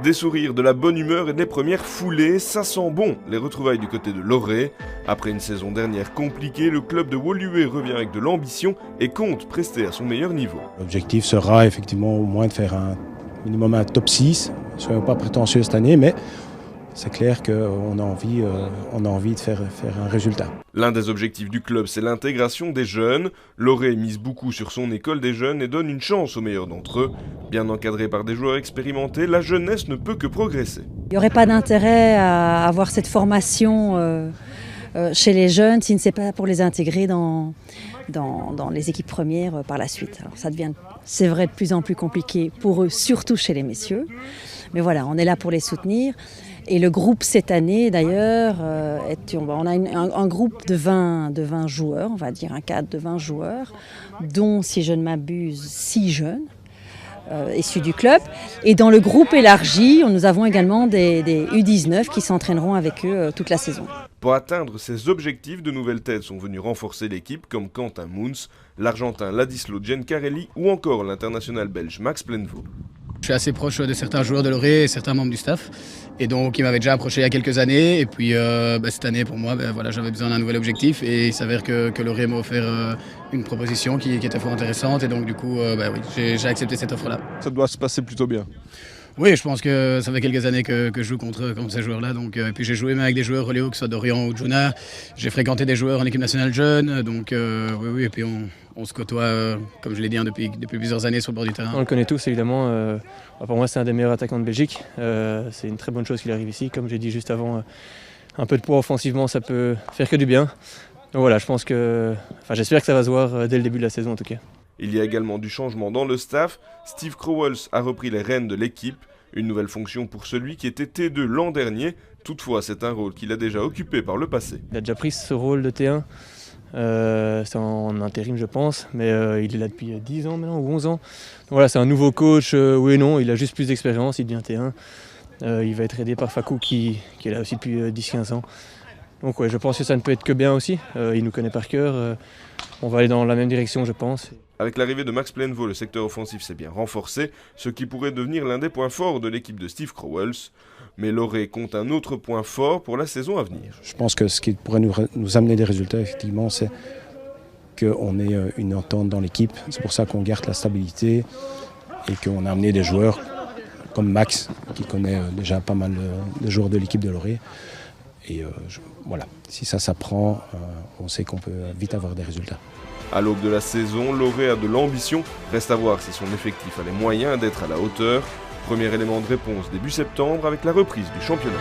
Des sourires, de la bonne humeur et des premières foulées, ça sent bon les retrouvailles du côté de Loré. Après une saison dernière compliquée, le club de Woluwe revient avec de l'ambition et compte prester à son meilleur niveau. L'objectif sera effectivement au moins de faire un minimum un top 6. Ne soyons pas prétentieux cette année, mais c'est clair qu'on a envie de faire un résultat. L'un des objectifs du club, c'est l'intégration des jeunes. Loré mise beaucoup sur son école des jeunes et donne une chance aux meilleurs d'entre eux. Bien encadré par des joueurs expérimentés, la jeunesse ne peut que progresser. Il n'y aurait pas d'intérêt à avoir cette formation chez les jeunes si ce n'est pas pour les intégrer dans les équipes premières par la suite. Alors ça devient, c'est vrai, de plus en plus compliqué pour eux, surtout chez les messieurs. Mais voilà, on est là pour les soutenir. Et le groupe cette année, d'ailleurs, on a un groupe de 20 joueurs, on va dire un cadre de 20 joueurs, dont, si je ne m'abuse, 6 jeunes issus du club. Et dans le groupe élargi, nous avons également des U19 qui s'entraîneront avec eux toute la saison. Pour atteindre ces objectifs, de nouvelles têtes sont venues renforcer l'équipe, comme Quentin Mouns, l'Argentin Ladislau Giancarelli ou encore l'international belge Max Plenvaux. Je suis assez proche de certains joueurs de Loré et certains membres du staff. Et donc, ils m'avaient déjà approché il y a quelques années. Et puis, cette année, pour moi, voilà, j'avais besoin d'un nouvel objectif. Et il s'avère que Loré m'a offert une proposition qui était fort intéressante. Et donc, du coup, oui, j'ai accepté cette offre-là. Ça doit se passer plutôt bien. Oui, je pense que ça fait quelques années que je joue contre ces joueurs-là. Donc, et puis j'ai joué même avec des joueurs reléo, que ce soit d'Orient ou de Juna. J'ai fréquenté des joueurs en équipe nationale jeune. Donc oui, et puis on se côtoie, comme je l'ai dit, depuis plusieurs années sur le bord du terrain. On le connaît tous, évidemment. Pour moi, c'est un des meilleurs attaquants de Belgique. C'est une très bonne chose qu'il arrive ici. Comme j'ai dit juste avant, un peu de poids offensivement, ça peut faire que du bien. Donc voilà, j'espère que ça va se voir dès le début de la saison en tout cas. Il y a également du changement dans le staff. Steve Crowells a repris les rênes de l'équipe. Une nouvelle fonction pour celui qui était T2 l'an dernier. Toutefois, c'est un rôle qu'il a déjà occupé par le passé. Il a déjà pris ce rôle de T1. C'est en intérim, je pense. Mais il est là depuis 10 ans maintenant, ou 11 ans. Donc voilà, c'est un nouveau coach. Oui et non, il a juste plus d'expérience. Il devient T1. Il va être aidé par Fakou qui est là aussi depuis 10-15 ans. Donc ouais, je pense que ça ne peut être que bien aussi. Il nous connaît par cœur. On va aller dans la même direction, je pense. Avec l'arrivée de Max Plenvaux, le secteur offensif s'est bien renforcé, ce qui pourrait devenir l'un des points forts de l'équipe de Steve Crowells. Mais Loré compte un autre point fort pour la saison à venir. Je pense que ce qui pourrait nous amener des résultats, effectivement, c'est qu'on ait une entente dans l'équipe. C'est pour ça qu'on garde la stabilité et qu'on a amené des joueurs comme Max, qui connaît déjà pas mal de joueurs de l'équipe de Loré. Et voilà, si ça s'apprend, on sait qu'on peut vite avoir des résultats. À l'aube de la saison, Loré a de l'ambition. Reste à voir si son effectif a les moyens d'être à la hauteur. Premier élément de réponse début septembre avec la reprise du championnat.